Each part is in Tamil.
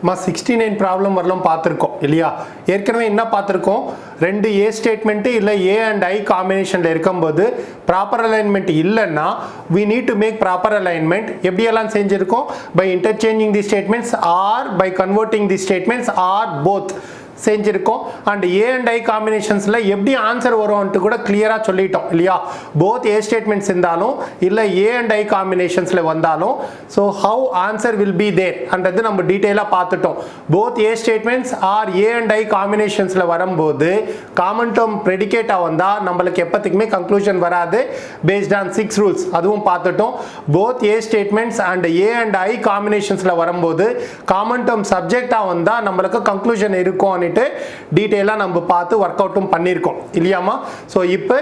69 ப்ராப்ளம் வரலாம் பார்த்துருக்கோம் இல்லையா? ஏற்கனவே என்ன பார்த்துருக்கோம், ரெண்டு ஏ ஸ்டேட்மெண்ட்டு இல்லை ஏ அண்ட் ஐ காம்பினேஷனில் இருக்கும்போது ப்ராப்பர் அலைன்மெண்ட் இல்லைன்னா we need to make proper alignment. எப்படியெல்லாம் செஞ்சுருக்கோம்? by interchanging the statements or by converting the statements or both செஞ்சிருக்கோம். அண்ட் ஏ அண்ட் ஐ காம்பினேஷன்ஸில் எப்படி ஆன்சர் வரும்ன்ட்டு கூட கிளியராக சொல்லிட்டோம் இல்லையா? போத் ஏ ஸ்டேட்மெண்ட்ஸ் இருந்தாலும் இல்லை ஏ அண்ட் ஐ காம்பினேஷன்ஸில் வந்தாலும் so how answer will be there அன்றது நம்ம டீட்டெயிலாக பார்த்துட்டோம். Both A statements are A and I காம்பினேஷன்ஸில் வரும்போது காமன் டேர்ம் ப்ரெடிகேட்டாக வந்தால் நம்மளுக்கு எப்போத்துக்குமே கன்க்ளூஷன் வராது பேஸ்ட் ஆன் 6 ரூல்ஸ், அதுவும் பார்த்துட்டோம். Both A statements and A and I காம்பினேஷன்ஸில் வரும்போது காமன் டேர்ம் சப்ஜெக்டாக வந்தால் நம்மளுக்கு கன்க்ளூஷன் இருக்கும் டீடைலா நம்ம பார்த்து ஒர்க் அவுட்டும் பண்ணியிருக்கோம் இல்லையாமா? ஸோ இப்போ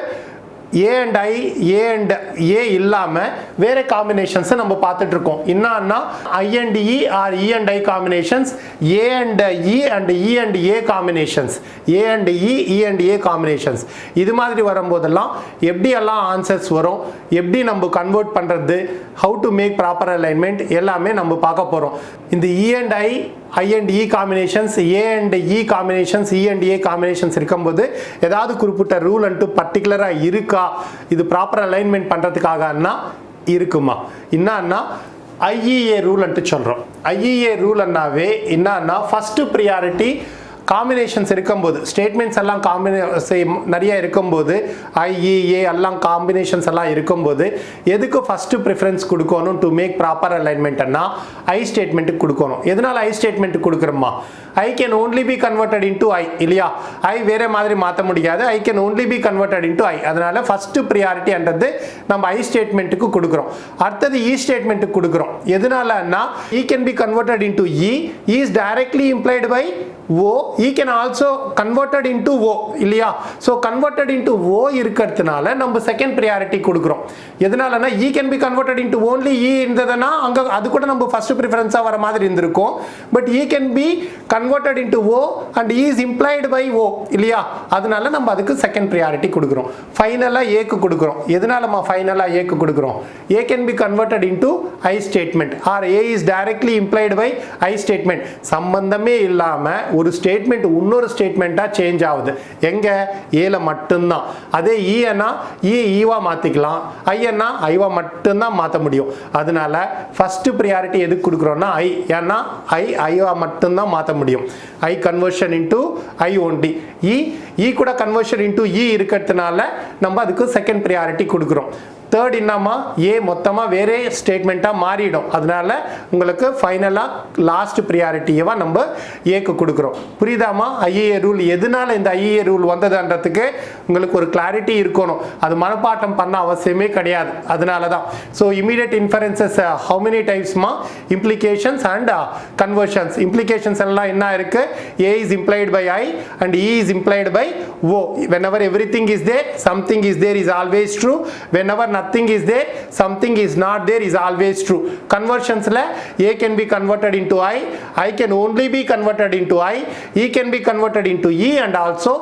ஏ அண்ட் ஐ ஏ அண்ட் ஏ இல்லாமல் வேற காம்பினேஷன்ஸ் நம்ம பார்த்துட்டு இருக்கோம். என்னன்னா I and E are E and I combinations, A and E and E and A combinations, A and E and A combinations. இது மாதிரி வரும்போதெல்லாம் எப்படி எல்லாம் ஆன்சர்ஸ் வரும், எப்படி நம்ம கன்வெர்ட் பண்ணுறது, how to make proper alignment எல்லாமே நம்ம பார்க்க போகிறோம். இந்த E and I and E combinations, A and E combinations, E and A combinations இருக்கும்போது ஏதாவது குறிப்பிட்ட ரூல் அண்ட் பர்டிகுலராக இருக்கா, இது ப்ராப்பர் அலைன்மெண்ட் பண்ணுறதுக்காகனா இருக்குமா? என்னன்னா ஐஇஏ ரூல் அன்ட்டு சொல்கிறோம். ஐஇஏ ரூல் என்னாவே என்னன்னா ஃபஸ்ட்டு ப்ரியாரிட்டி காம்பினேஷன்ஸ் இருக்கும்போது, ஸ்டேட்மெண்ட்ஸ் எல்லாம் நிறைய இருக்கும்போது, ஐஇஏ எல்லாம் காம்பினேஷன்ஸ் எல்லாம் இருக்கும்போது எதுக்கு ஃபஸ்ட்டு ப்ரிஃபரன்ஸ் கொடுக்கணும் டு மேக் ப்ராப்பர் அலைன்மெண்ட்னா ஐ ஸ்டேட்மெண்ட்டுக்கு கொடுக்கணும். எதனால் ஐ ஸ்டேட்மெண்ட்டுக்கு கொடுக்குறோமா? I can only be converted into I இல்லையா? ஐ வேற மாதிரி மாற்ற முடியாது, I can only be converted into I. அதனால ஃபஸ்ட்டு ப்ரியாரிட்டின்றது நம்ம ஐ ஸ்டேட்மெண்ட்டுக்கு கொடுக்குறோம். அடுத்தது இ ஸ்டேட்மெண்ட்டுக்கு கொடுக்குறோம். எதனாலன்னா E can be converted into E is directly implied by O, E can also converted into O இல்லையா? So converted into O இருக்கிறதுனால நம்ம செகண்ட் ப்ரியாரிட்டி கொடுக்குறோம். எதனாலனா E can be converted into only E இருந்ததுன்னா அங்க அது கூட நம்ம ஃபர்ஸ்ட் ப்ரிஃபரன்ஸா வர மாதிரி இருந்திருக்கும். But E can be converted into O and E is implied by O இல்லையா? அதனால நம்ம அதுக்கு செகண்ட் ப்ரியாரிட்டி கொடுக்குறோம். ஃபைனலா A க்கு கொடுக்குறோம். எதனாலமா ஃபைனலா A க்கு கொடுக்குறோம்? A can be converted into I statement or A is directly implied by I statement. சம்பந்தமே இல்லாம ஒரு ஸ்டேட்மெண்ட் இன்னொரு ஸ்டேட்மெண்ட்டா சேஞ்ச் ஆகுது. எங்க? ஏல மட்டும்தான். அதே ஈனா ஈவா மாத்திக்கலாம், ஐனா ஐவா மட்டும்தான் மாற்ற முடியும். அதனால ஃபர்ஸ்ட் ப்ரியாரிட்டி எதுக்கு கொடுக்குறோம்னா ஐ. ஏன்னா ஐவா மட்டும்தான் மாற்ற முடியும். ஐ கன்வர்ஷன் இன்டு ஐ ஒன்லி. இ கூட கன்வர்ஷன் இன்டு இ இருக்கிறதுனால நம்ம அதுக்கு செகண்ட் ப்ரியாரிட்டி கொடுக்குறோம். தேர்ட் என்னமா ஏ மொத்தமாக வேறே ஸ்டேட்மெண்ட்டாக மாறிடும். அதனால உங்களுக்கு ஃபைனலாக லாஸ்ட் ப்ரியாரிட்டியவா நம்ம ஏக்கு கொடுக்குறோம். புரியுதாமா? ஐஏஏ ரூல் எதனால இந்த ஐஏஏ ரூல் வந்ததுன்றதுக்கு உங்களுக்கு ஒரு கிளாரிட்டி இருக்கணும். அது மனப்பாட்டம் பண்ண அவசியமே கிடையாது. அதனால தான். So immediate inferences how many டைப்ஸ்மா? Implications and conversions. இம்ப்ளிகேஷன்ஸ் எல்லாம் என்ன இருக்கு? A is implied by I and E is implied by O. whenever everything is there, something is there is always true. whenever nothing is there, something is not there is always true. Conversions la A can be converted into I can only be converted into I, E can be converted into E and also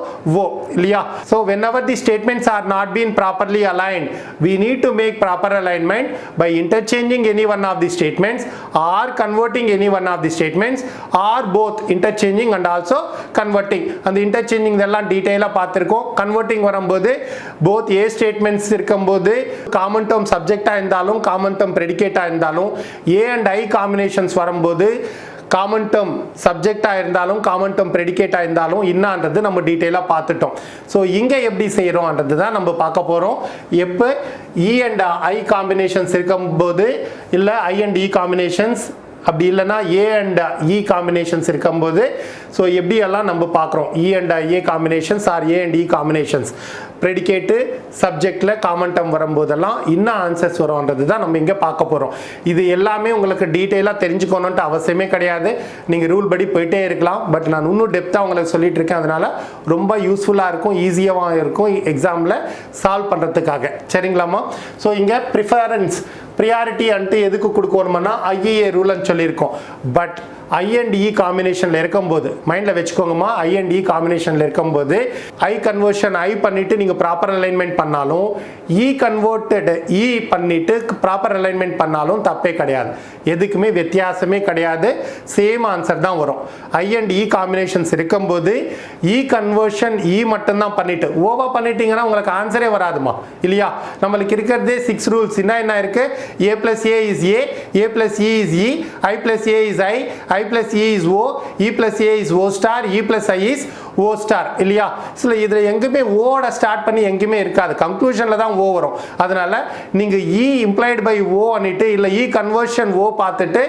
O இல்லையா? So whenever the statements are not being properly aligned, we need to make proper alignment by interchanging any one of the statements or converting any one of the statements or both interchanging and also converting. அந்த interchanging இதெல்லாம் டீடைலா பார்த்திருக்கோம். கன்வெர்ட்டிங் வரும்போது both A statements இருக்கும்போது காமன் டேர்ம் சப்ஜெக்டா இருந்தாலும் காமன் டேர்ம் ப்ரெடிகேட்டா இருந்தாலும் ஏ அண்ட் ஐ காம்பினேஷன்ஸ் வரும்போது காமன் டேர்ம் சப்ஜெக்டா இருந்தாலும் காமன் டேர்ம் ப்ரெடிகேட்டா இருந்தாலும் என்னன்றது நம்ம டீடைலா பார்த்துட்டோம். ஸோ இங்க எப்படி செய்யறோம்ன்றது தான் நம்ம பார்க்க போறோம். எப்போ இ அண்ட் ஐ காம்பினேஷன்ஸ் இருக்கும்போது இல்லை ஐ அண்ட் இ காம்பினேஷன்ஸ் அப்படி இல்லைன்னா ஏ அண்ட் இ காம்பினேஷன்ஸ் இருக்கும்போது ஸோ எப்படியெல்லாம் நம்ம பார்க்குறோம். E and A combinations are A and E combinations predicate சப்ஜெக்டில் காமன் டேர்ம் வரும்போதெல்லாம் இன்னும் ஆன்சர்ஸ் வரும்ன்றது தான் நம்ம இங்கே பார்க்க போகிறோம். இது எல்லாமே உங்களுக்கு டீட்டெயிலாக தெரிஞ்சுக்கணுன்ட்டு அவசியமே கிடையாது. நீங்கள் ரூல் படி போயிட்டே இருக்கலாம். பட் நான் இன்னும் டெப்த்தாக உங்களுக்கு சொல்லிட்டு இருக்கேன். அதனால் ரொம்ப யூஸ்ஃபுல்லாக இருக்கும், ஈஸியாக இருக்கும் எக்ஸாமில் சால்வ் பண்ணுறதுக்காக. சரிங்களாமா? ஸோ இங்கே ப்ரியாரிட்டி அன்ட்டு எதுக்கு கொடுக்கணும்னா ஐஏஏ ரூல்னு சொல்லியிருக்கோம். பட் ஐ அண்ட் இ காம்பினேஷனில் இருக்கும்போது மைண்டில் வச்சுக்கோங்கம்மா, ஐ அண்ட் இ காம்பினேஷனில் இருக்கும்போது ஐ கன்வர்ஷன் ஐ பண்ணிவிட்டு நீங்கள் ப்ராப்பர் அலைன்மெண்ட் பண்ணாலும் இ கன்வெர்ட்டட் இ பண்ணிவிட்டு ப்ராப்பர் அலைன்மெண்ட் பண்ணாலும் தப்பே கிடையாது. எதுக்குமே வித்தியாசமே கிடையாது, சேம் ஆன்சர் தான் வரும். ஐ அண்ட் இ காம்பினேஷன்ஸ் இருக்கும்போது இ கன்வர்ஷன் இ மட்டும்தான் பண்ணிவிட்டு ஓவா பண்ணிட்டீங்கன்னா உங்களுக்கு ஆன்சரே வராதுமா இல்லையா. நம்மளுக்கு இருக்கிறதே 6 ரூல்ஸ். என்ன இருக்கு? A plus A is A, A plus E is E, I plus A is I, I plus E is O, E plus A is O star, E plus I is O star இல்லையா. சில இதில் எங்குமே ஓட ஸ்டார்ட் பண்ணி எங்குமே இருக்காது, கன்க்ளூஷனில் தான் ஓ வரும். அதனால நீங்கள் E implied by O பண்ணிட்டு இல்லை E conversion O பார்த்துட்டு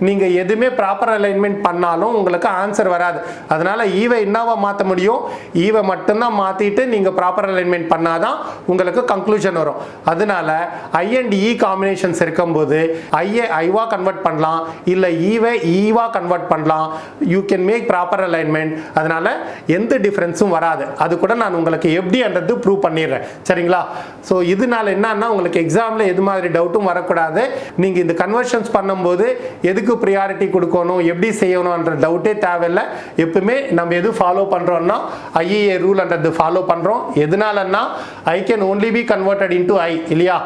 நீங்கள் எதுவுமே ப்ராப்பர் அலைன்மெண்ட் பண்ணாலும் உங்களுக்கு ஆன்சர் வராது. அதனால ஈவை என்னவா மாற்ற முடியும்? ஈவை மட்டும்தான் மாற்றிட்டு நீங்கள் ப்ராப்பர் அலைன்மெண்ட் பண்ணாதான் உங்களுக்கு கன்க்ளூஷன் வரும். அதனால ஐ அண்ட் இ காம்பினேஷன்ஸ் இருக்கும்போது ஐயை ஐவா கன்வெர்ட் பண்ணலாம், இல்லை ஈவை ஈவா கன்வெர்ட் பண்ணலாம். You can make proper alignment. அதனால எந்த டிஃபரன்ஸும் வராது. அது கூட நான் உங்களுக்கு எப்படின்றது ப்ரூவ் பண்ணிடுறேன், சரிங்களா. ஸோ இதனால என்னன்னா உங்களுக்கு எக்ஸாமில் எது மாதிரி டவுட்டும் வரக்கூடாது. நீங்கள் இந்த கன்வர்ஷன்ஸ் பண்ணும்போது எதுக்கு ப்ரியாரிட்டி கொடுக்கணும், எப்படி செய்யணும்ன்ற டவுட்டே தேவையில்லை. எப்பவுமே நம்ம எது ஃபாலோ பண்ணுறோம்னா ஐஏஏ ரூல்ன்றது ஃபாலோ பண்ணுறோம். எதனாலன்னா I can only be converted into I இல்லையா.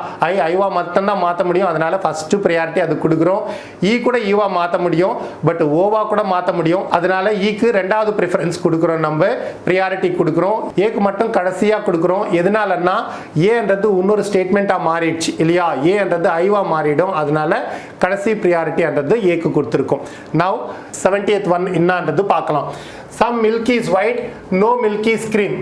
ஐவா மட்டும்தான் மாற்ற முடியும். அதனால ஃபர்ஸ்ட் ப்ரியாரிட்டி அது கொடுக்குறோம். இ கூட ஈவா மாற்ற முடியும், பட் ஓவா கூட மாற்ற முடியும். அதனால ஈக்கு ரெண்டாவது ப்ரிஃபரன்ஸ் கொடுக்குறோம், நம்ம ப்ரியாரிட்டி கொடுக்குறோம். ஏக்கு மட்டும் கடைசியாக கொடுக்குறோம். எதனாலன்னா ஏன்றது இன்னொரு ஸ்டேட்மெண்ட்டாக மாறிடுச்சு இல்லையா. ஏன்றது ஐவா மாறிடும். அதனால கடைசி ப்ரியாரிட்டின்றது ஏக்கு கொடுத்துருக்கோம். நவ் 70th ஒன் என்னன்றது பார்க்கலாம். Some milk is white, no milk is cream.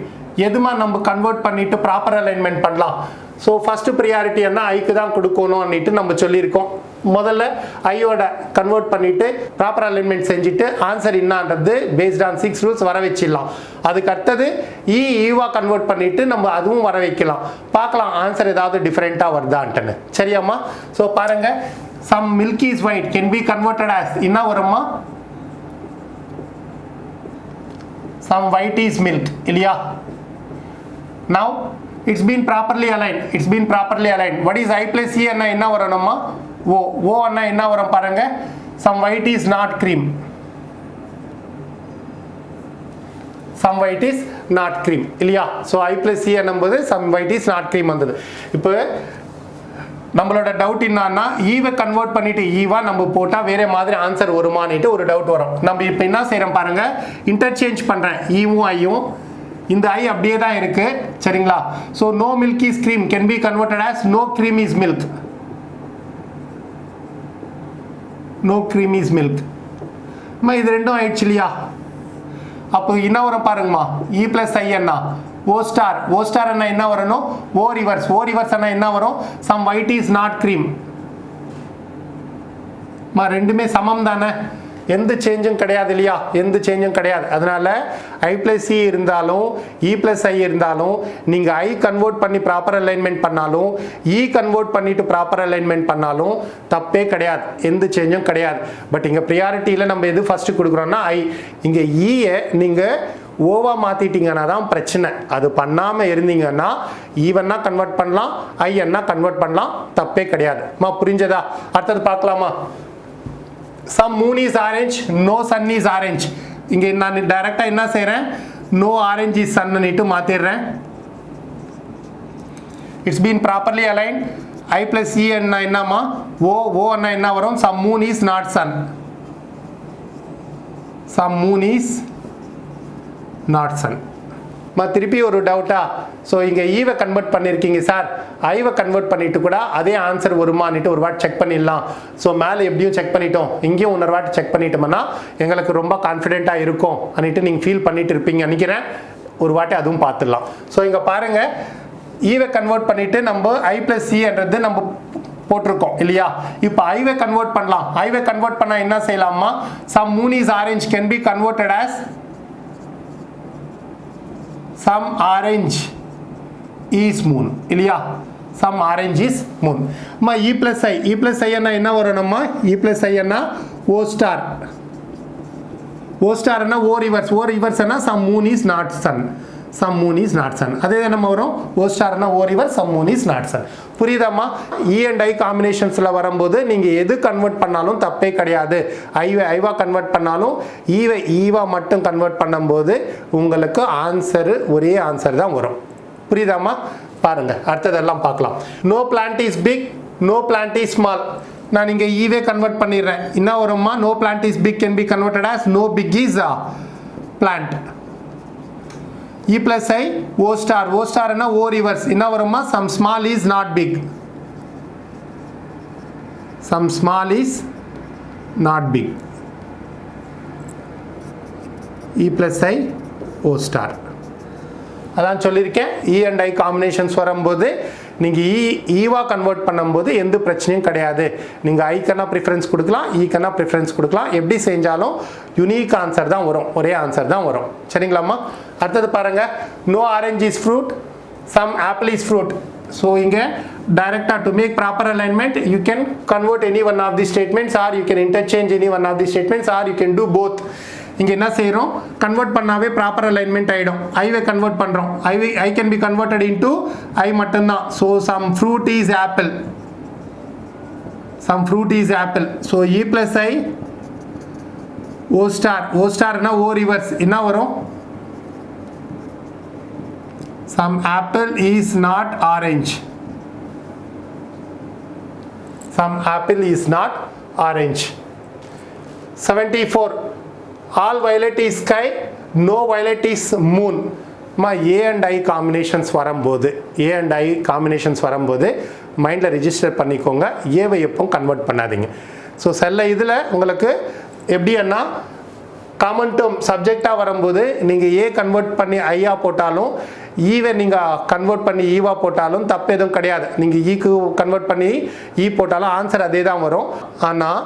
எதுமா நம்ம கன்வெர்ட் பண்ணிட்டு ப்ராப்பர் அலைன்மெண்ட் பண்ணலாம். ஸோ ஃபர்ஸ்ட் ப்ரியாரிட்டி என்ன ஐக்கு தான் கொடுக்கணும்னுட்டு நம்ம சொல்லியிருக்கோம். முதல்ல ஐயோட கன்வெர்ட் பண்ணிட்டு ப்ராப்பர் அலைன்மெண்ட் செஞ்சுட்டு ஆன்சர் என்னன்றது பேஸ்ட் ஆன் 6 ரூல்ஸ் வர வச்சிடலாம். அதுக்கு அடுத்தது ஈவா கன்வெர்ட் பண்ணிட்டு நம்ம அதுவும் வர வைக்கலாம். பார்க்கலாம் ஆன்சர் ஏதாவது டிஃப்ரெண்ட்டாக வருதான்ட்டுன்னு, சரியாம்மா. ஸோ பாருங்க, some milk is white can be converted as என்ன வரும்மா? சம் ஒயிட் இஸ் மில்க் இல்லையா. Now it's been properly aligned. It's been properly aligned. What is I plus E அண்ணா என்ன வரணுமா? O. O அண்ணா என்ன வரும் பாருங்க. Some white is not cream. Some white is not cream இல்லையா. So I plus E என்னும்போது some white is not cream வந்தது. இப்போ நம்மளோட டவுட் என்னன்னா ஈவை கன்வெர்ட் பண்ணிட்டு ஈவா நம்ம போட்டா வேற மாதிரி ஆன்சர் வருமானிட்டு ஒரு டவுட் வரும். நம்ம இப்போ என்ன செய்யறோம் பாருங்க, இன்டர்சேஞ்ச் பண்றேன் ஈவும் ஐயும். இந்த ஐ அப்படியே தான் இருக்கு, சரிங்களா. So no milk is cream can be converted as no cream is milk. No cream is milk. இது ரெண்டும் ஆயிடுச்சு இல்லையா. அப்போ என்ன வரும் பாருங்கம்மா, இ பிளஸ் ஐ அண்ணா ஓ ஸ்டார். ஓ ஸ்டார் அண்ணா என்ன வரணும்? O reverse. ஓ ரிவர்ஸ் அண்ணா என்ன வரும்? Some white is not cream. ரெண்டுமே சமம் தானே, எந்த சேஞ்சும் கிடையாது இல்லையா. எந்த சேஞ்சும் கிடையாது. அதனால ஐ பிளஸ் சி இருந்தாலும் இ பிளஸ் ஐ இருந்தாலும் நீங்கள் ஐ கன்வெர்ட் பண்ணி ப்ராப்பர் அலைன்மெண்ட் பண்ணாலும் இ கன்வெர்ட் பண்ணிட்டு ப்ராப்பர் அலைன்மெண்ட் பண்ணாலும் தப்பே கிடையாது, எந்த சேஞ்சும் கிடையாது. பட் இங்கே ப்ரியாரிட்டியில் நம்ம எது ஃபர்ஸ்ட் கொடுக்குறோம்னா ஐ. இங்கே ஈயை நீங்கள் ஓவா மாற்றிட்டீங்கன்னா தான் பிரச்சனை. அது பண்ணாமல் இருந்தீங்கன்னா ஈவன்னா கன்வெர்ட் பண்ணலாம், ஐ என்ன கன்வெர்ட் பண்ணலாம், தப்பே கிடையாது. புரிஞ்சதா? அடுத்தது பார்க்கலாமா. Some moon is orange, no sun is orange. இங்கே நான் டைரக்டாக என்ன செய்கிறேன், no orange is sun னிட்டு மாற்றிடுறேன். It's been properly aligned. I plus E அண்ணா என்னம்மா? O அண்ணா என்ன வரும்? Some moon is not sun. Some moon is not sun. திருப்பி ஒரு டவுட்டா. ஸோ இங்கே ஈவை கன்வெர்ட் பண்ணியிருக்கீங்க சார், ஐவை கன்வெர்ட் பண்ணிட்டு கூட அதே ஆன்சர் வருமானிட்டு ஒரு வாட்டி செக் பண்ணிடலாம். ஸோ மேலே எப்படியும் செக் பண்ணிட்டோம், இங்கேயும் இன்னொரு வாட்டி செக் பண்ணிட்டோம்னா எங்களுக்கு ரொம்ப கான்ஃபிடென்ட்டாக இருக்கும் அன்னிட்டு நீங்கள் ஃபீல் பண்ணிட்டு இருப்பீங்க நினைக்கிறேன். ஒரு வாட்டி அதுவும் பார்த்துடலாம். ஸோ இங்கே பாருங்க, ஈவை கன்வெர்ட் பண்ணிட்டு நம்ம ஐ பிளஸ் சின்றது நம்ம போட்டிருக்கோம் இல்லையா. இப்போ ஐவை கன்வெர்ட் பண்ணலாம். ஐவை கன்வெர்ட் பண்ணால் என்ன செய்யலாமா? Some moon is orange can be converted as some orange is moon இல்லையா. some orange is moon. E plus I. E plus I என்ன வரணும்மா? E plus I O star. O star O reverse. O reverse some moon is not sun. some moon is not sun. அதே தான் நம்ம வரும் O ஸ்டார்னா O river some moon is not sun. புரியுதாமா? E and I காம்பினேஷன்ஸ்ல வரும்போது நீங்க எது கன்வெர்ட் பண்ணாலும் தப்பே கிடையாது. ஐவா கன்வெர்ட் பண்ணாலும் ஈவா மட்டும் கன்வெர்ட் பண்ணும்போது உங்களுக்கு ஆன்சர் ஒரே ஆன்சர் தான் வரும். புரியுதாமா? பாருங்க அடுத்ததெல்லாம் பார்க்கலாம். No plant is big, no plant is small. நான் இங்க ஈவே கன்வெர்ட் பண்ணிடுறேன். என்ன வரும்மா? No plant is big can be converted as no big is a plant. E plus I O star என்ன O reverse என்ன வரும்மா? Some small is not big. Some small is not big. E plus I O star. அதான் சொல்லியிருக்கேன். E and I காம்பினேஷன்ஸ் வரும்போது நீங்கள் ஈவா கன்வெர்ட் பண்ணும்போது எந்த பிரச்சனையும் கிடையாது. நீங்கள் ஐக்கனா ப்ரிஃபரன்ஸ் கொடுக்கலாம், ஈக்கனா ப்ரிஃபரன்ஸ் கொடுக்கலாம். எப்படி செஞ்சாலும் யூனிக் ஆன்சர் தான் வரும், ஒரே ஆன்சர் தான் வரும். சரிங்களாம்மா? அடுத்தது பாருங்க. No orange is fruit, some apple is fruit. So இங்கே டைரக்டாக to make proper alignment you can convert any one of the statements or you can interchange any one of the statements or you can do both. இங்கே என்ன செய்கிறோம்? கன்வெர்ட் பண்ணாவே ப்ராப்பர் அலைன்மெண்ட் ஆகிடும். ஐவே கன்வெர்ட் பண்ணுறோம். I can be converted into I மட்டும்தான். So some fruit is apple, some fruit is apple. So E plus I O ஸ்டார்னா ஓ ரிவர்ஸ் என்ன வரும்? Some apple is not orange, some apple is not orange. 74 all violet is sky, no violet is moon. மா A and I காம்பினேஷன்ஸ் வரும்போது மைண்டில் ரிஜிஸ்டர் பண்ணிக்கோங்க. ஏவை எப்பவும் கன்வெர்ட் பண்ணாதீங்க. ஸோ சில இதில் உங்களுக்கு எப்படின்னா காமன் டேர்ம் சப்ஜெக்டாக வரும்போது நீங்கள் ஏ கன்வெர்ட் பண்ணி ஐயா போட்டாலும் ஈவை நீங்கள் கன்வெர்ட் பண்ணி ஈவா போட்டாலும் தப்பு எதுவும் கிடையாது. நீங்கள் ஈக்கு கன்வெர்ட் பண்ணி ஈ போட்டாலும் ஆன்சர் அதே தான் வரும். ஆனால்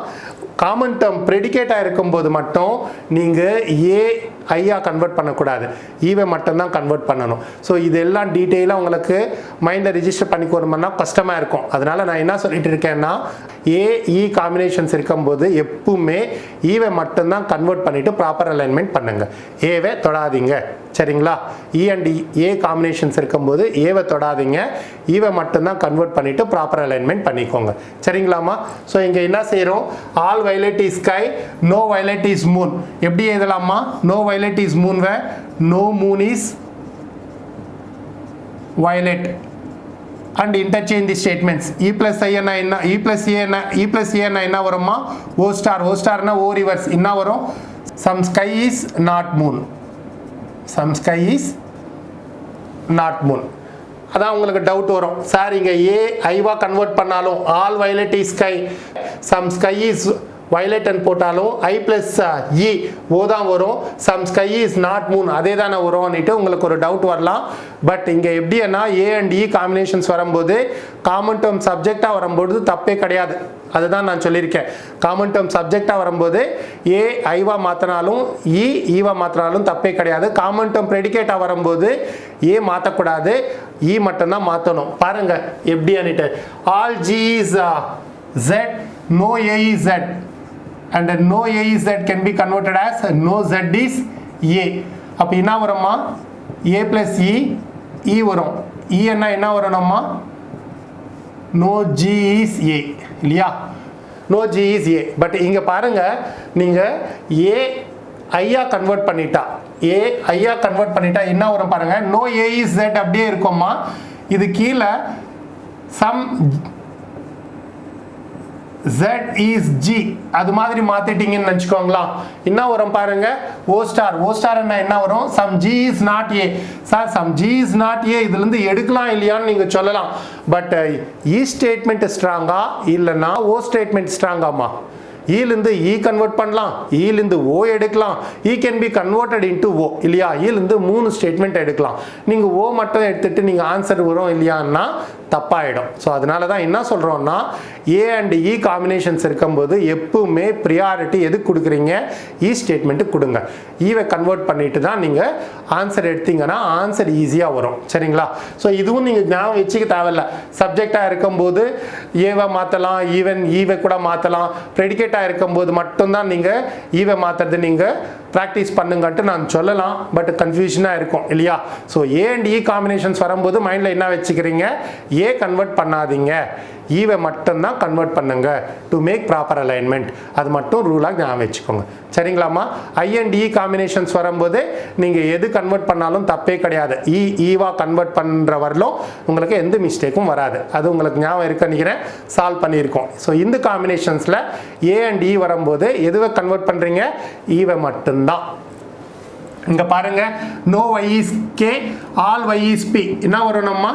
காமன் டேர்ம் ப்ரெடிகேட்டாக இருக்கும்போது மட்டும் நீங்கள் ஏ ஐயா கன்வெர்ட் பண்ணக்கூடாது, ஈவை மட்டும்தான் கன்வெர்ட் பண்ணணும். ஸோ இதெல்லாம் டீட்டெயிலாக உங்களுக்கு மைண்டில் ரிஜிஸ்டர் பண்ணிக்கணும்னா கஷ்டமாக இருக்கும். அதனால் நான் என்ன சொல்லிட்டு இருக்கேன்னா ஏஇ காம்பினேஷன்ஸ் இருக்கும்போது எப்பவுமே ஈவை மட்டும்தான் கன்வெர்ட் பண்ணிவிட்டு ப்ராப்பர் அலைன்மெண்ட் பண்ணுங்கள். ஏவை தொடாதீங்க. சரிங்களா? இ அண்ட் ஏ காம்பினேஷன்ஸ் இருக்கும்போது ஏவை தொடாதீங்க, ஈவை மட்டும்தான் கன்வெர்ட் பண்ணிவிட்டு ப்ராப்பர் அலைன்மெண்ட் பண்ணிக்கோங்க. சரிங்களாமா? ஸோ இங்கே என்ன செய்கிறோம்? All violet is sky, no violet is moon. எப்படி எழுதலாமா? No violet is moon where no moon is violet. And interchange the statements. E plus I na enna, E plus A na enna varumma? O star na O reverse enna varum? Some sky is not moon, some sky is not moon. அதான் உங்களுக்கு டவுட் வரும். சார் இங்கே ஏ ஐவா கன்வெர்ட் பண்ணாலும் all violet is sky, some sky is violet and போட்டாலும் ஐ பிளஸ் இ ஓ தான் வரும். Some sky is not moon அதே தானே வரும்னுட்டு உங்களுக்கு ஒரு டவுட் வரலாம். பட் இங்கே எப்படின்னா ஏ அண்ட் இ காம்பினேஷன்ஸ் வரும்போது காமன் டேர்ம் சப்ஜெக்டாக வரும்போது தப்பே கிடையாது. அதுதான் நான் சொல்லியிருக்கேன். காமன் டேர்ம் சப்ஜெக்டாக வரும்போது ஏ ஐவா மாற்றினாலும் ஈவா மாற்றினாலும் தப்பே கிடையாது. காமன் டேர்ம் ப்ரெடிகேட்டாக வரும்போது ஏ மாற்றக்கூடாது, இ மட்டும்தான் மாற்றணும். பாருங்க எப்படி அன்னிட்டு all G is Z, no A is Z, and no A is Z can be converted as no Z is A. அப்போ என்ன வரும்மா? A plus E வரும். E என்ன வரணும்மா? no G is A இல்லையா? no G is A. But இங்கே பாருங்க, நீங்கள் A ஐயா கன்வெர்ட் பண்ணிட்டா என்ன வரும் பாருங்க? no A is Z அப்படியே இருக்கும்மா. இது கீழே சம் Z is G அது மாதிரி மாத்திட்டீங்கன்னு நினச்சிக்கோங்களா? என்ன வரும் பாருங்க? O star என்ன வரும்? some G is not A. Sir some G is not A இதுலேருந்து எடுக்கலாம் இல்லையான்னு நீங்கள் சொல்லலாம். பட் E ஸ்டேட்மெண்ட் ஸ்ட்ராங்கா இல்லைன்னா O ஸ்டேட்மெண்ட் ஸ்ட்ராங்காமா? ஈலிருந்து இ கன்வெர்ட் பண்ணலாம், ஈலிருந்து ஓ எடுக்கலாம். இ கேன் பி கன்வெர்டட் இன்டு ஓ இல்லையா? ஈலிருந்து 3 ஸ்டேட்மெண்ட் எடுக்கலாம். நீங்கள் ஓ மட்டும் எடுத்துட்டு நீங்கள் ஆன்சர் வரும் இல்லையான்னா தப்பாயிடும். ஸோ அதனால தான் என்ன சொல்கிறோம்னா ஏ அண்ட் இ காம்பினேஷன்ஸ் இருக்கும்போது எப்பவுமே ப்ரியாரிட்டி எதுக்கு கொடுக்குறீங்க? இ ஸ்டேட்மெண்ட்டுக்கு கொடுங்க. ஈவை கன்வெர்ட் பண்ணிட்டு தான் நீங்கள் ஆன்சர் எடுத்தீங்கன்னா ஆன்சர் ஈஸியாக வரும். சரிங்களா? ஸோ இதுவும் நீங்கள் ஞாபகம் வச்சுக்க தேவையில்ல. சப்ஜெக்டாக இருக்கும்போது ஏவை மாற்றலாம், ஈவன் ஈவை கூட மாற்றலாம். ப்ரெடிகேட்டாக ப்ரெடிகேட்டாக இருக்கும்போது மட்டும்தான் நீங்கள் ஈவை மாற்றுறது நீங்கள் ப்ராக்டிஸ் பண்ணுங்கன்ட்டு நான் சொல்லலாம், பட் கன்ஃபியூஷனாக இருக்கும் இல்லையா? So A and E combinations வரும்போது மைண்டில் என்ன வச்சுக்கிறீங்க, ஏ கன்வெர்ட் பண்ணாதீங்க, ஈவை மட்டும்தான் கன்வெர்ட் பண்ணுங்க டு மேக் ப்ராப்பர் அலைன்மெண்ட். அது மட்டும் ரூலாக ஞாபகம் வச்சுக்கோங்க. சரிங்களாம்மா? ஐ அண்ட் இ காம்பினேஷன்ஸ் வரும்போது நீங்கள் எது கன்வெர்ட் பண்ணாலும் தப்பே கிடையாது. ஈவா கன்வெர்ட் பண்ணுற வரலும் உங்களுக்கு எந்த மிஸ்டேக்கும் வராது. அது உங்களுக்கு ஞாபகம் இருக்க நினைக்கிறேன், சால்வ் பண்ணியிருக்கோம். ஸோ இந்த காம்பினேஷன்ஸில் ஏ அண்ட் இ வரும்போது எதுவை கன்வெர்ட் பண்ணுறீங்க, ஈவை மட்டும்தான். இங்கே பாருங்க, no y is k, all y is p. என்ன வரணும்மா,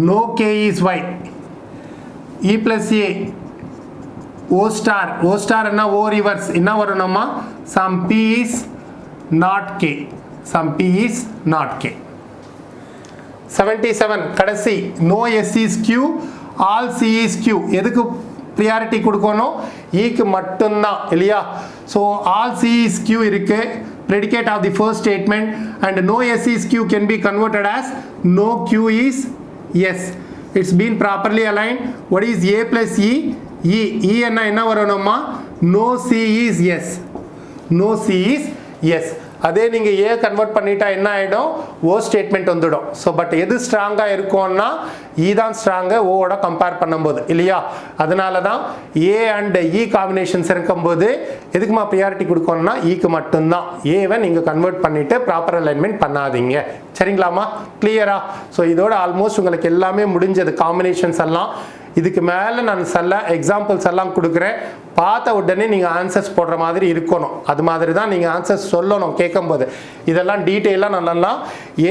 no k is y, e plus a, o star, o star என்ன o reverse, என்ன வரணும்மா, some p is not k, some p is not k. 77 கடைசி, no s is q, all c is q. எதுக்கு ப்ரியாரிட்டி கொடுக்கணும், ஈக்கு மட்டும்தான் இல்லையா? So all c is q இருக்கு, predicate of the first statement, and no s is q can be converted as no q is yes. It's been properly aligned. What is a plus e? E என்ன வரணுமா, no c is yes, no c is yes. அதே நீங்கள் ஏ கன்வெர்ட் பண்ணிட்டா என்ன ஆகிடும், ஓ ஸ்டேட்மெண்ட் வந்துடும். ஸோ பட் எது ஸ்ட்ராங்காக இருக்கும்னா இ தான் ஸ்ட்ராங்காக ஓவோட கம்பேர் பண்ணும்போது இல்லையா? அதனால தான் ஏ அண்ட் இ காம்பினேஷன்ஸ் இருக்கும்போது எதுக்குமா ப்ரியாரிட்டி கொடுக்கணும்னா ஈக்கு மட்டும்தான். ஏவை நீங்கள் கன்வெர்ட் பண்ணிவிட்டு ப்ராப்பர் அலைன்மெண்ட் பண்ணாதீங்க. சரிங்களாம்மா? கிளியரா? ஸோ இதோட ஆல்மோஸ்ட் உங்களுக்கு எல்லாமே முடிஞ்சது காம்பினேஷன்ஸ் எல்லாம். இதுக்கு மேலே நான் சில எக்ஸாம்பிள்ஸ் எல்லாம் கொடுக்குறேன், பார்த்த உடனே நீங்கள் ஆன்சர்ஸ் போடுற மாதிரி இருக்கணும். அது மாதிரி தான் நீங்கள் ஆன்சர்ஸ் சொல்லணும் கேட்கும்போது. இதெல்லாம் டீட்டெயிலாக நான்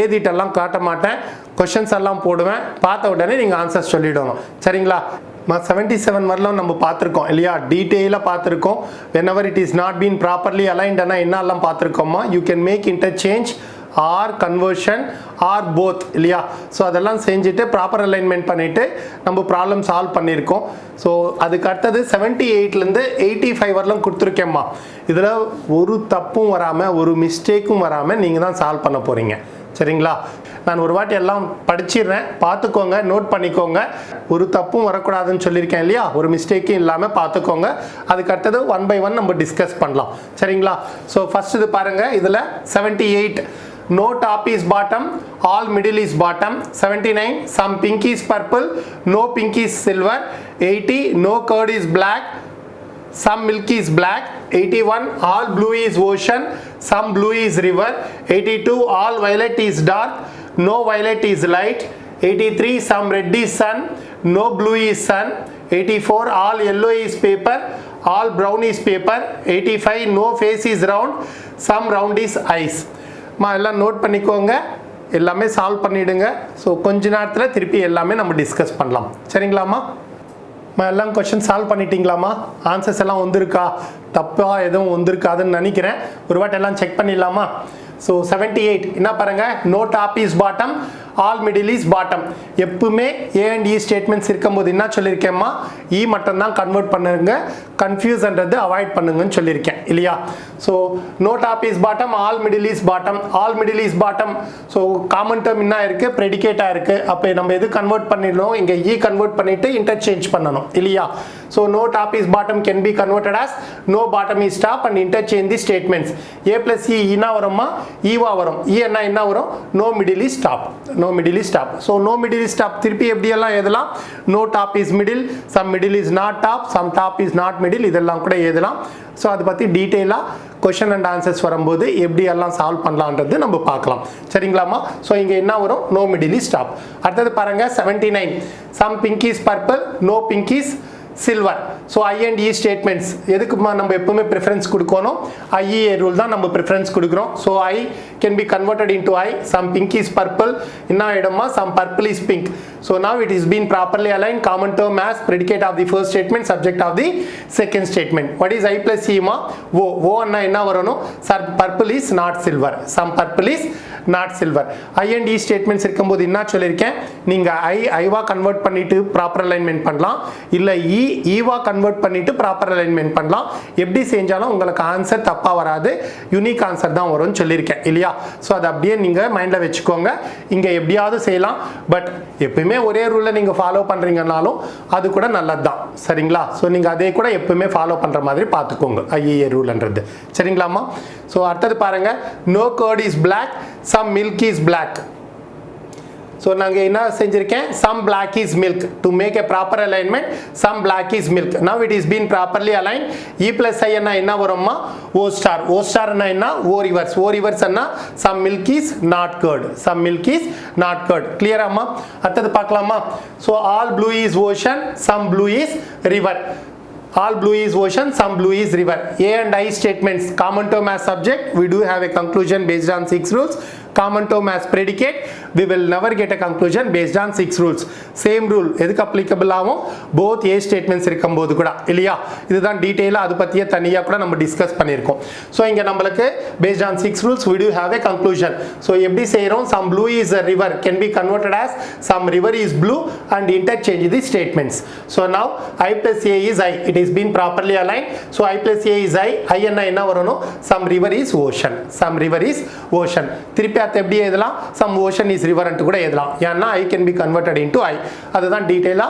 ஏதிட்டெல்லாம் காட்ட மாட்டேன், கொஷின்ஸ் எல்லாம் போடுவேன், பார்த்த உடனே நீங்கள் ஆன்சர்ஸ் சொல்லிடணும். சரிங்களா? 77 வரலாம் நம்ம பார்த்துருக்கோம் இல்லையா? டீட்டெயிலாக பார்த்துருக்கோம். whenever it is not been properly aligned ஆனால் என்னெல்லாம் பார்த்துருக்கோமா, you can make interchange or conversion or both இல்லையா? ஸோ அதெல்லாம் செஞ்சுட்டு ப்ராப்பர் அலைன்மெண்ட் பண்ணிவிட்டு நம்ம ப்ராப்ளம் சால்வ் பண்ணியிருக்கோம். ஸோ அதுக்கு அடுத்தது 78லேருந்து 85 வரலாம் கொடுத்துருக்கேம்மா. இதில் ஒரு தப்பும் வராமல் ஒரு மிஸ்டேக்கும் வராமல் நீங்கள் தான் சால்வ் பண்ண போகிறீங்க. சரிங்களா? நான் ஒரு வாட்டி எல்லாம் படிச்சிடுறேன், பார்த்துக்கோங்க, நோட் பண்ணிக்கோங்க. ஒரு தப்பும் வரக்கூடாதுன்னு சொல்லியிருக்கேன் இல்லையா? ஒரு மிஸ்டேக்கும் இல்லாமல் பார்த்துக்கோங்க. அதுக்கு அடுத்தது 1 by 1 நம்ம டிஸ்கஸ் பண்ணலாம். சரிங்களா? ஸோ ஃபர்ஸ்ட் இது பாருங்கள், இதில் 78 no top is bottom, all middle is bottom. 79 some pink is purple, no pink is silver. 80 no curd is black, some milk is black. 81 all blue is ocean, some blue is river. 82 all violet is dark, no violet is light. 83 some red is sun, no blue is sun. 84 all yellow is paper, all brown is paper. 85 no face is round, some round is eyes. எல்லாம் நோட் பண்ணிக்கோங்க, எல்லாமே சால்வ் பண்ணிவிடுங்க. ஸோ கொஞ்ச நேரத்தில் திருப்பி எல்லாமே நம்ம டிஸ்கஸ் பண்ணலாம். சரிங்களாம்மா? எல்லாம் கொஷின் சால்வ் பண்ணிட்டீங்களாம்மா? ஆன்சர்ஸ் எல்லாம் வந்திருக்கா, தப்பாக எதுவும் வந்திருக்காதுன்னு நினைக்கிறேன். ஒரு வாட்டி எல்லாம் செக் பண்ணிடலாமா? ஸோ 78 என்ன பாருங்கள், no top is bottom, all middle is bottom. எப்பவுமே ஏ அண்ட் இ ஸ்டேட்மெண்ட்ஸ் இருக்கும்போது என்ன சொல்லியிருக்கேம்மா, இ மட்டும்தான் கன்வெர்ட் பண்ணுங்க, கன்ஃபியூஸ்ன்றது அவாய்ட் பண்ணுங்கன்னு சொல்லியிருக்கேன் இல்லையா? So no top is bottom, all middle is bottom, all middle is bottom. So common term என்ன இருக்குது, ப்ரெடிகேட்டாக இருக்குது. அப்போ நம்ம எது கன்வெர்ட் பண்ணிடணும், இங்கே இ கன்வெர்ட் பண்ணிவிட்டு இன்டர்சேஞ்ச் பண்ணணும் இல்லையா? So no top is bottom can be converted as no bottom is top and interchange the statements. A plus E என்ன வரும்மா, ஈவா வரும். இ என்ன வரும், no middle is top, no middle is top. So no middle is top திருப்பி எப்படியெல்லாம் எழுதலாம், no top is middle, some middle is not top, some top is not middle, இதெல்லாம் கூட எழுதலாம். ஸோ அதை பற்றி டீட்டெயிலாக கொஷன் அண்ட் ஆன்சர்ஸ் வரும்போது எப்படி எல்லாம் சால்வ் பண்ணலான்றது நம்ம பார்க்கலாம். சரிங்களாம்மா? ஸோ இங்கே என்ன வரும், நோ மிடில் இஸ் டாப். அடுத்தது பாருங்கள் 79 some pink is purple, no pink is silver. So I and E statements எதுக்குமா நம்ம எப்பவுமே ப்ரிஃபரன்ஸ் கொடுக்கணும், ஐஇஏ ரூல் தான் நம்ம ப்ரிஃபரன்ஸ் கொடுக்குறோம். So I can be converted into I, some pink is purple, என்ன ஆகிடுமா, some purple is pink. So now it is been properly align, common term as predicate of the first statement, subject of the second statement. What is I plus E மா, ஓ அண்ணா என்ன வரணும், sir purple is not silver, some purple is not silver. I and E statements இருக்கும்போது என்ன சொல்லியிருக்கேன், நீங்க ஐவா கன்வெர்ட் பண்ணிட்டு ப்ராப்பர் அலைன்மெண்ட் பண்ணலாம், இல்ல ஈவா கன்வெர்ட் பண்ணிட்டு ப்ராப்பர் அலைன்மெண்ட் பண்ணலாம். எப்படி செஞ்சாலும் உங்களுக்கு ஆன்சர் தப்பா வராது, யூனிக் ஆன்சர் தான் வரும்னு சொல்லியிருக்கேன் இல்லையா. ஸோ அதை அப்படியே நீங்க மைண்ட்ல வச்சுக்கோங்க. இங்க எப்படியாவது செய்யலாம், பட் எப்பயுமே ஒரே ரூலை நீங்க ஃபாலோ பண்றீங்கனாலும் அது கூட நல்லதுதான் சரிங்களா. ஸோ நீங்க அதே கூட எப்பவுமே ஃபாலோ பண்ற மாதிரி பார்த்துக்கோங்க ஐஏஏ ரூல்ன்றது சரிங்களாமா. ஸோ அடுத்தது பாருங்க, no curd is black, some milk is black. So நாங்கள் என்ன செஞ்சிருக்கேன், some black is milk to make a proper alignment, some black is milk. Now it is been properly aligned. E plus I என்ன வரும்மா, O star. O star என்ன, O reverse. O reverse என்ன, some milk is not curd. Some milk is not curd. Clear ஆமா. அடுத்தது பார்க்கலாமா. So all blue is ocean, some blue is river. All blue is ocean, some blue is river. A and I statements common term as subject. We do have a conclusion based on 6 rules. Common term as predicate. We will never get a conclusion based on 6 rules. Same rule எதுக்கு applicable ஆகும், both A statements இருக்கும்போது கூட இல்லையா. இதுதான் டீடைலா அது பத்தியே தனியா கூட நம்ம டிஸ்கஸ் பண்ணியிருக்கோம். ஸோ இங்க நம்மளுக்கு based on 6 rules we do have a conclusion. So எப்படி செய்யறோம், some blue is a river can be converted as some river is blue and interchange the statements. So now I plus A is I. It is been properly aligned. So I plus A is I. I என்ன வரணும், some river is ocean. Some river is ocean. திருப்பி அதை எப்படி எழுதலாம், some ocean is river ன்னு கூட எழுதலாம். ஏன்னா I can be converted into I. அதுதான் டீடைலா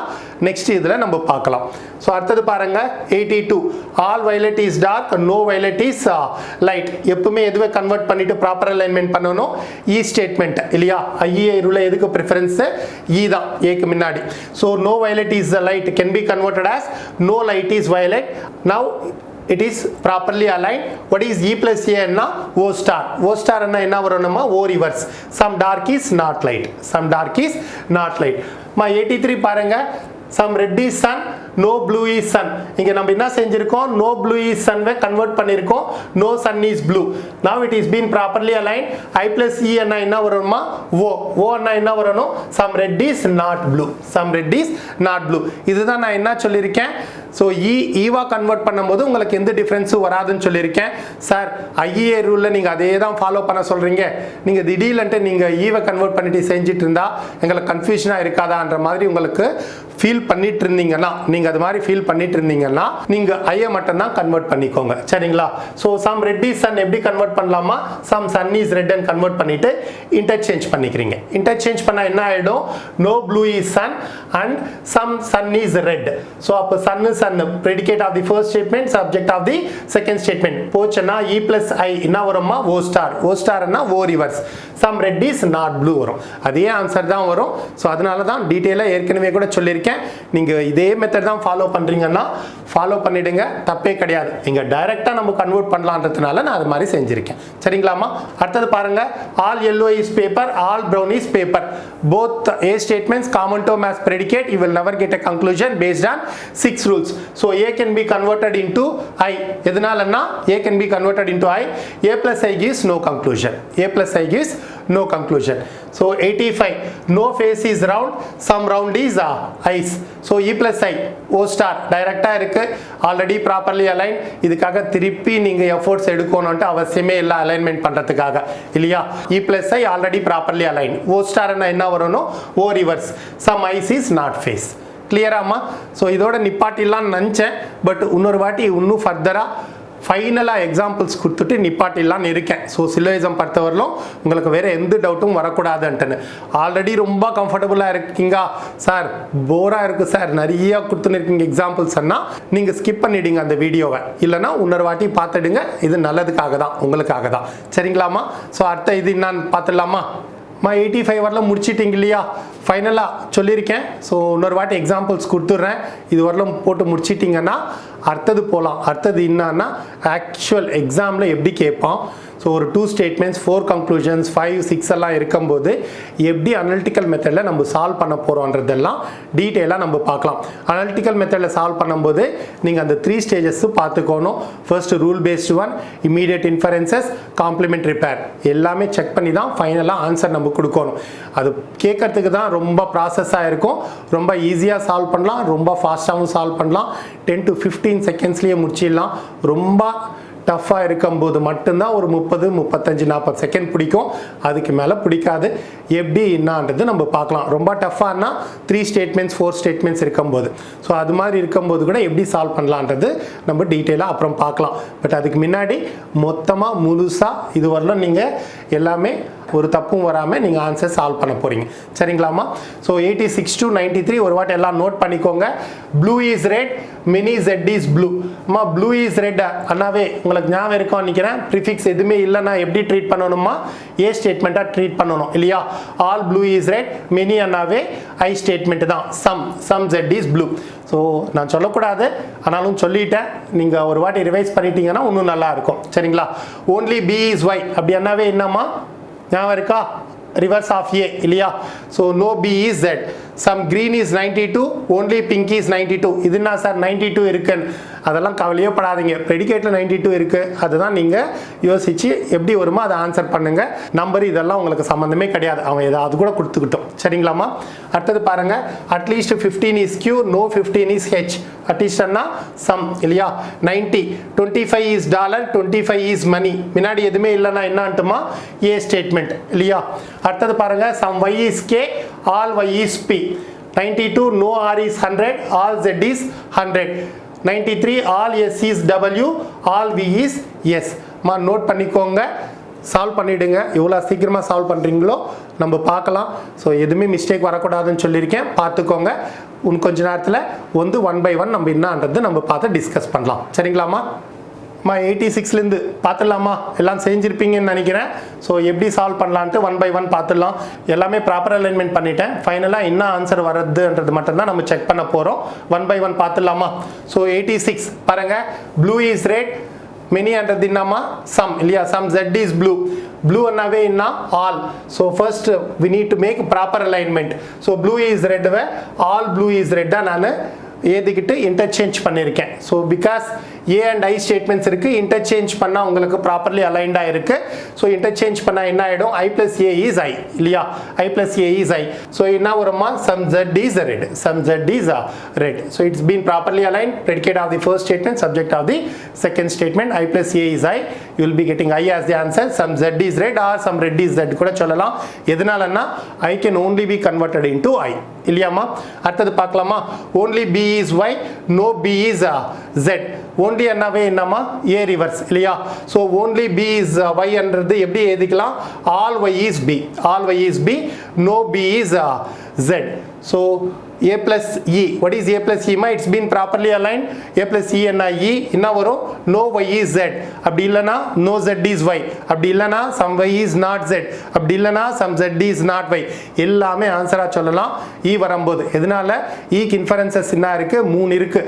நெக்ஸ்ட் இதுல நம்ம பார்க்கலாம். ஸோ அடுத்தது பாருங்க 82, all violet is dark, no violet is light. எப்பவுமே எதுவே கன்வெர்ட் பண்ணிட்டு ப்ராப்பர் அலைன்மெண்ட் பண்ணணும், E ஸ்டேட்மெண்ட் இல்லையா. ஐஏ ரூல எதுக்கு ப்ரிஃபரன்ஸ், E தான் ஏக்கு முன்னாடி. So no violet is the light can be converted as no light is violet. Now it is properly aligned. What is E plus A என்ன, O star. O star என்ன வரணுமா, O reverse. Some dark is not light. Some dark is not light. 83 பாருங்க, some red is sun, no blue is sun. இங்க நம்ம என்ன செஞ்சிருக்கோம், no blue is sun வை கன்வெர்ட் பண்ணிருக்கோம், no sun is blue. Now it is been properly aligned. I plus E என்ன வரணுமா, O. O என்ன வரணும், some red is not blue. Some red is not blue. இதுதான் நான் என்ன சொல்லியிருக்கேன். ஸோ ஈவா கன்வெர்ட் பண்ணும்போது உங்களுக்கு எந்த டிஃப்ரென்ஸும் வராதுன்னு சொல்லியிருக்கேன். சார் ஐஏ ரூலில் நீங்கள் அதே தான் ஃபாலோ பண்ண சொல்கிறீங்க, நீங்கள் திடீர்னுட்டு நீங்கள் ஈவை கன்வெர்ட் பண்ணிட்டு செஞ்சுட்டு இருந்தா எங்களுக்கு கன்ஃபியூஷனாக இருக்காதான்ற மாதிரி உங்களுக்கு ஃபீல் பண்ணிட்டு இருந்தீங்கன்னா, நீங்கள் அது மாதிரி ஃபீல் பண்ணிட்டு இருந்தீங்கன்னா நீங்கள் ஐயை மட்டும் தான் கன்வெர்ட் பண்ணிக்கோங்க சரிங்களா. So some red is sun எப்படி கன்வெர்ட் பண்ணலாமா, some sun is red and convert பண்ணிட்டு இன்டர்சேஞ்ச் பண்ணிக்கிறீங்க. இன்டர்சேஞ்ச் பண்ணால் என்ன ஆகிடும், no blue is sun and some sun is red. So அப்போ sun sun predicate of the first statement, subject of the second statement போச்சுன்னா E plus I என்ன வருமா, O star. O star என்ன, O reverse. some red is not blue வரும். அதே ஆன்சர் தான் வரும். ஸோ அதனால தான் டீட்டெயிலாக ஏற்கனவே கூட சொல்லியிருக்கேன், நீங்கள் இதே மெத்தட் தான் ஃபாலோ பண்ணுறீங்கன்னா ஃபாலோ பண்ணிடுங்க, தப்பே கிடையாது. இங்கே டைரெக்டாக நம்ம கன்வெர்ட் பண்ணலான்றதுனால நான் அது மாதிரி செஞ்சுருக்கேன் சரிங்களாமா. அடுத்தது பாருங்க, all yellow is paper, all brown is paper. Both A statements common term as predicate. You will never get a conclusion based on 6 rules. So A can be converted into I. எதனாலன்னா A can be converted into I. A plus I gives no conclusion. A plus I gives no conclusion. So 85, no face is round, some round is ice. So E plus I, O star டைரக்டா இருக்கு, ஆல்ரெடி ப்ராப்பர்லி அலைன். இதுக்காக திருப்பி நீங்க எஃபோர்ட்ஸ் எடுக்கணும்ட்டு அவசியமே இல்லை அலைன்மெண்ட் பண்றதுக்காக இல்லையா. E plus I already properly align. O star என்ன வரணும், O reverse. some ice is not face. கிளியராமா. ஸோ இதோட நிப்பாட்டிலான்னு நினச்சேன், பட் இன்னொரு வாட்டி இன்னும் ஃபர்தராக ஃபைனலாக எக்ஸாம்பிள்ஸ் கொடுத்துட்டு நிப்பாட்டிலான்னு இருக்கேன். ஸோ சிலோயிசம் பொறுத்தவரையிலும் உங்களுக்கு வேறு எந்த டவுட்டும் வரக்கூடாதுன்ட்டுன்னு. ஆல்ரெடி ரொம்ப கம்ஃபர்டபுளாக இருக்கீங்க சார், போராக இருக்குது சார், நிறையா கொடுத்துன்னு இருக்கீங்க எக்ஸாம்பிள்ஸ்ன்னா நீங்கள் ஸ்கிப் பண்ணிவிடுங்க அந்த வீடியோவை, இல்லைனா இன்னொரு வாட்டி பார்த்துடுங்க. இது நல்லதுக்காக தான், உங்களுக்காக தான் சரிங்களாமா. ஸோ அடுத்த இது என்னான்னு பார்த்துடலாமா. 85 வரலாம் முடிச்சிட்டிங்க இல்லையா, ஃபைனலாக சொல்லியிருக்கேன். ஸோ இன்னொரு வாட்டி எக்ஸாம்பிள்ஸ் கொடுத்துட்றேன், இது வரலாம் போட்டு முடிச்சிட்டிங்கன்னா அடுத்தது போகலாம். அடுத்தது என்னன்னா ஆக்சுவல் எக்ஸாமில் எப்படி கேட்பான். ஸோ ஒரு 2 ஸ்டேட்மெண்ட்ஸ் 4 கன்க்ளூஷன்ஸ் 5 6 எல்லாம் இருக்கும்போது எப்படி அனலிட்டிக்கல் மெத்தடில் நம்ம சால்வ் பண்ண போகிறோன்றதெல்லாம் டீட்டெயிலாக நம்ம பார்க்கலாம். அனலிட்டிக்கல் மெத்தடில் சால்வ் பண்ணும்போது நீங்கள் அந்த 3 ஸ்டேஜஸ் பார்த்துக்கணும். First rule based one, immediate inferences, complementary pair எல்லாமே செக் பண்ணி தான் ஃபைனலாக ஆன்சர் நம்ம கொடுக்கணும். அது கேட்கறதுக்கு தான் ரொம்ப ப்ராசஸாக இருக்கும். ரொம்ப ஈஸியாக சால்வ் பண்ணலாம், ரொம்ப ஃபாஸ்ட்டாகவும் சால்வ் பண்ணலாம். 10 to 15 செகண்ட்ஸ்லேயே முடிச்சிடலாம். ரொம்ப டஃப்பாக இருக்கும்போது மட்டும்தான் ஒரு 30 35 40 செகண்ட் பிடிக்கும், அதுக்கு மேலே பிடிக்காது. எப்படி என்னான்றது நம்ம பார்க்கலாம். ரொம்ப டஃப்பானா 3 ஸ்டேட்மெண்ட்ஸ் 4 ஸ்டேட்மெண்ட்ஸ் இருக்கும்போது, ஸோ அது மாதிரி இருக்கும்போது கூட எப்படி சால்வ் பண்ணலான்றது நம்ம டீட்டெயிலாக அப்புறம் பார்க்கலாம். பட் அதுக்கு முன்னாடி மொத்தமாக முழுசாக இது வரலாம் நீங்கள் எல்லாமே ஒரு தப்பும் வராமல் நீங்கள் ஆன்சர் சால்வ் பண்ண போகிறீங்க. சரிங்களாமா? ஸோ 86 to 93 ஒரு வாட்டி எல்லாம் நோட் பண்ணிக்கோங்க. Blue is red, mini jet is blue. அம்மா ப்ளூ இஸ் ரெட் அண்ணாவே உங்களுக்கு ஞாபகம் இருக்கும் நினைக்கிறேன். ப்ரிஃபிக்ஸ் எதுவுமே இல்லைன்னா எப்படி ட்ரீட் பண்ணணுமா? ஏ ஸ்டேட்மெண்ட்டாக ட்ரீட் பண்ணணும் இல்லையா? ஆல் ப்ளூ இஸ் ரெட், மினி அண்ணாவே ஐ ஸ்டேட்மெண்ட் தான். Some jet is blue. So நான் சொல்லக்கூடாது, ஆனாலும் சொல்லிட்டேன். நீங்கள் ஒரு வாட்டி ரிவைஸ் பண்ணிட்டீங்கன்னா இன்னும் நல்லா இருக்கும். சரிங்களா? ஓன்லி பி இஸ் ஒய் அப்படி அண்ணாவே என்னம்மா ஞாபகம் இருக்கா? ரிவர்ஸ் ஆஃப் ஏ இல்லையா? So no B is jet. Some green is 92, only pink is 92. இது என்ன சார் 92 இருக்குன்னு? அதெல்லாம் கவலையே படாதீங்க. ப்ரெடிகேட்டில் 92 இருக்கு, அதுதான் நீங்கள் யோசிச்சு எப்படி வருமோ அதை ஆன்சர் பண்ணுங்க. நம்பர் இதெல்லாம் உங்களுக்கு சம்மந்தமே கிடையாது, அவன் ஏதாவது கூட கொடுத்துக்கிட்டோம். சரிங்களாமா? அடுத்தது பாருங்க. At least 15 is Q, no 15 is H. அட்லீஸ்ட்னா சம் இல்லையா? 90, 25 is dollar, 25 is money. முன்னாடி எதுவுமே இல்லைன்னா என்னன்ட்டுமா? ஏ ஸ்டேட்மெண்ட் இல்லையா? அடுத்தது பாருங்க. Some y is K, all y is P. 92, no R is 100, all Z is 100. 93, all S is W, all V is S. மா நோட் பண்ணிக்கோங்க, சால்வ் பண்ணிவிடுங்க. எவ்வளோ சீக்கிரமாக சால்வ் பண்ணுறீங்களோ நம்ம பார்க்கலாம். ஸோ எதுவுமே மிஸ்டேக் வரக்கூடாதுன்னு சொல்லியிருக்கேன், பார்த்துக்கோங்க. கொஞ்ச நேரத்தில் வந்து 1 by 1 நம்ம என்னன்றது நம்ம பார்த்து டிஸ்கஸ் பண்ணலாம். சரிங்களாமா? 86லேருந்து பார்த்துடலாமா? எல்லாம் செஞ்சுருப்பீங்கன்னு நினைக்கிறேன். ஸோ எப்படி சால்வ் பண்ணலான்ட்டு 1 by 1 பார்த்துடலாம். எல்லாமே ப்ராப்பர் அலைன்மெண்ட் பண்ணிட்டேன். ஃபைனலாக என்ன ஆன்சர் வருதுன்றது மட்டும்தான் நம்ம செக் பண்ண போகிறோம். 1 by 1 பார்த்துடலாமா? ஸோ 86 பாருங்கள். ப்ளூ இஸ் ரெட், மினி அன்றது என்னம்மா? சம் இல்லையா? Some jet is blue. Blue அண்ணாவே என்ன? All. So first we need to make proper alignment. So blue is ரெட்வை ஆல் ப்ளூ இஸ் ரெட்டாக நான் ஏதிக்கிட்டு இன்டர்சேஞ்ச் பண்ணியிருக்கேன். So because A and I statements இருக்குது, இன்டர்சேஞ்ச் பண்ணால் உங்களுக்கு ப்ராப்பர்லி அலைன்டாக இருக்குது. ஸோ இன்டர்சேஞ்ச் பண்ணால் என்ன ஆகிடும்? ஐ ப்ளஸ் ஏ இஸ் ஐ இல்லையா? I plus A is I. So என்ன வருமா? Some jet is red. Some jet is red. So it's been properly align. predicate of the first statement, subject of the second statement. I plus a is I. You will be getting I as the answer. Some z is red or some red is z கூட சொல்லலாம். எதனாலன்னா I can only be converted into I இல்லையாமா? அடுத்தது பார்க்கலாமா? only b is y, no b is z. only என்னவே என்னமா? a reverse இல்லையா? so only b is y என்றது எப்படி எழுதிக்கலாம்? all y is b. all y is b, no b is z. so a plus e. what is a plus e ma? it's been properly aligned. a plus e என்ன e என்ன வரும்? no y is z. அப்படி இல்லனா no z is y. அப்படி இல்லனா some y is not z. அப்படி இல்லனா some z is not y. எல்லாமே ஆன்சரா சொல்லலாம் e வரும்போது. எதனால? e க்கு inferences என்ன இருக்கு? 3 இருக்கு.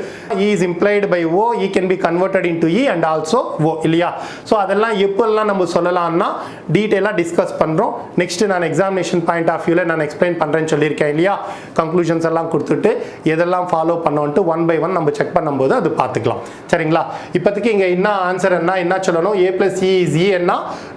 e is implied by o, e can be converted into e and also o இல்லையா? so அதெல்லாம் எப்பெல்லாம் நம்ம சொல்லலாம்னா டீடைலா டிஸ்கஸ் பண்றோம். நெக்ஸ்ட் நான் எக்ஸாமினேஷன் பாயிண்ட் ஆஃப் வியூல நான் எக்ஸ்பிளைன் பண்றேன்னு சொல்லியிருக்கேன் இல்லையா? கன்க்ளூஷன்ஸ் எல்லாம் கொடுத்துட்டு எதெல்லாம் ஃபாலோ பண்ணோன்ட்டு 1 by 1 நம்ம செக் பண்ணும்போது அது பார்த்துக்கலாம். சரிங்களா? இப்போதைக்கு இங்கே என்ன ஆன்சர் என்ன சொல்லணும்? a plus e is e என்ன?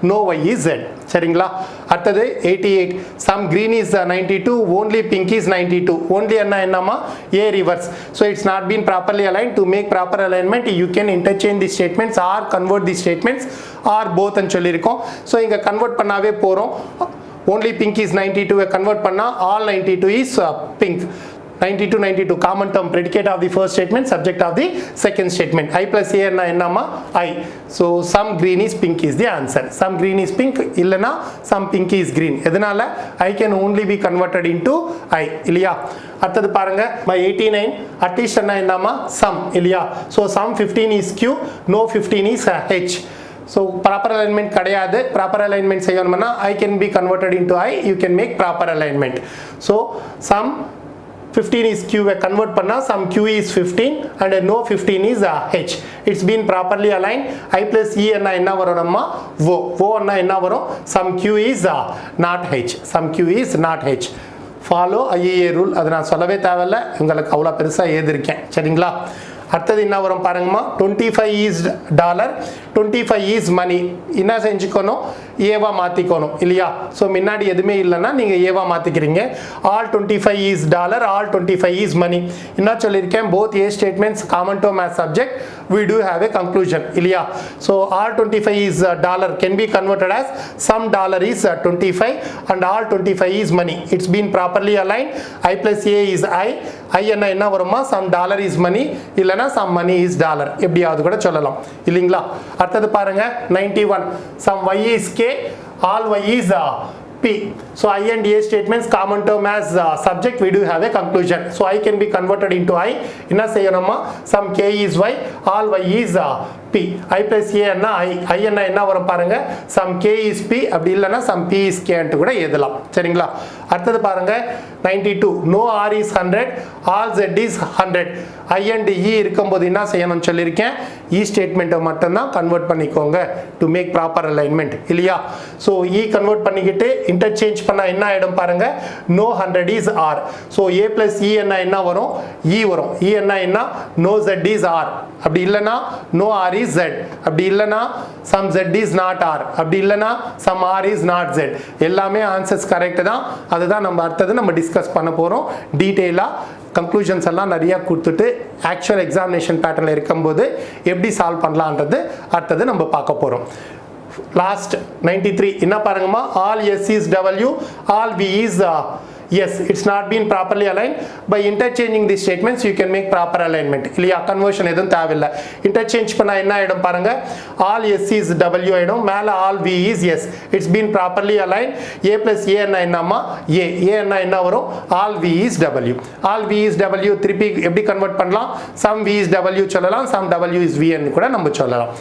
no y is z. சரிங்களா? அடுத்தது 88. some green is 92, only pink is 92. only என்னமா? a reverse. so it's not been properly aligned. to make proper alignment you can interchange the statements or convert the statements or both ன்னு சொல்லியிருக்கோம். ஸோ இங்கே கன்வெர்ட் பண்ணாவே போகிறோம். only pink is 92 convert பண்ணா all 92 is pink. 92 common term, predicate of the first statement, subject of the second statement. I plus a என்னமா? I. so some green is pink is the answer. some green is pink இல்லனா some pink is green. எதனால? I can only be converted into I இல்லையா? அடுத்தது பாருங்க. 89 at least என்னமா? some இல்லையா? so some 15 is Q, no 15 is H. so proper alignment கிடையாது. proper alignment செய்யணும்னா I can be converted into I, you can make proper alignment. so some 15 is Q convert பண்ணா some Q is 15 and no 15 is H. it's been properly aligned. I plus E என்ன வரும்னா O என்ன வரும்? some Q is not H. some Q is not H. follow IEA rule. அது நான் சொல்லவே தேவையில்ல, உங்களுக்கு அவ்வளோ பெருசாக எழுதியிருக்கேன். சரிங்களா? அடுத்தது என்ன வரும் பாருங்கம்மா? 25 is dollar, 25 இஸ் மணி என்ன செஞ்சுக்கணும் ஏவா மாற்றிக்கணும் இல்லையா. ஸோ முன்னாடி எதுவுமே இல்லைன்னா நீங்கள் ஏவா மாற்றிக்கிறீங்க. All 25 is dollar, all 25 is money. என்ன சொல்லியிருக்கேன், both A statements common to math subject we do have a conclusion இல்லையா. so all 25 is dollar can be converted as some dollar is 25 and all 25 is money. It's been properly aligned. I plus a is I என்ன வருமா, some dollar is money இல்லனா some money is dollar எப்படியாவது கூட சொல்லலாம் இல்லீங்களா. அடுத்தது பாருங்க 91 some y is k all y is P. So I and A statements common term as subject we do have a conclusion. So I can be converted into I. என்ன செய்யணுமா, some k is y all y is P. I plus A என்ன I என்ன வரும் பாருங்க, some k is P அப்படி இல்லனா some P is K ன்னு கூட எழுதலாம் சரிங்களா. அடுத்தது பாருங்க 92 no R is 100 all Z is 100. I and E இருக்கும்போது என்ன செய்யணும்னு சொல்லியிருக்கேன், E ஸ்டேட்மெண்ட்டை மட்டும் தான் கன்வெர்ட் பண்ணிக்கோங்க to make proper alignment இல்லையா. So E கன்வெர்ட் பண்ணிக்கிட்டு இன்டர்சேஞ்ச் பண்ணா என்ன ஆயிடும் பாருங்க, no 100 is R. So A plus E என்ன வரும், E வரும். E என்ன no Z is R அப்படி இல்லனா no R is Z அப்படி இல்லனா some Z is not R அப்படி இல்லனா some R is not Z. எல்லாமே ஆன்சர்ஸ் கரெக்ட் தான். அதுதான் நம்ம அடுத்தது நம்ம டிஸ்கஸ் பண்ண போறோம் டீடைலா. கன்க்ளூஷன்ஸ் எல்லாம் நிறைய கொடுத்துட்டு ஆக்சுவல் எக்ஸாமினேஷன் பேட்டர்னில் இருக்கும்போது எப்படி சால்வ் பண்ணலான்றது அடுத்தது நம்ம பார்க்க போகிறோம். லாஸ்ட் 93 என்ன பாருங்கம்மா, all S is W all V is yes it's not been properly aligned. By interchanging these statements you can make proper alignment இல்லையா. கன்வர்ஷன் எதுவும் தேவையில்லை. இன்டர்சேஞ்ச் பண்ணா என்ன ஆயிடும் பாருங்க, all S is W ஆயிடும், மேல all V is S. It's been properly aligned. A plus A என்னமா A என்ன வரும், all V is W. all V is W திருப்பி எப்படி கன்வெர்ட் பண்ணலாம், some V is W சொல்லலாம், some W is V ன்னு கூட நம்ம சொல்லலாம்.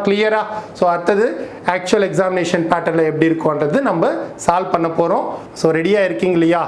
கிளியரா. ஸோ அடுத்தது ஆக்சுவல் எக்ஸாமினேஷன் பேட்டர்ல எப்படி இருக்கும்ன்றது நம்ம சால்வ் பண்ண போறோம். ஸோ ரெடியா இருக்கீங்க இல்லையா.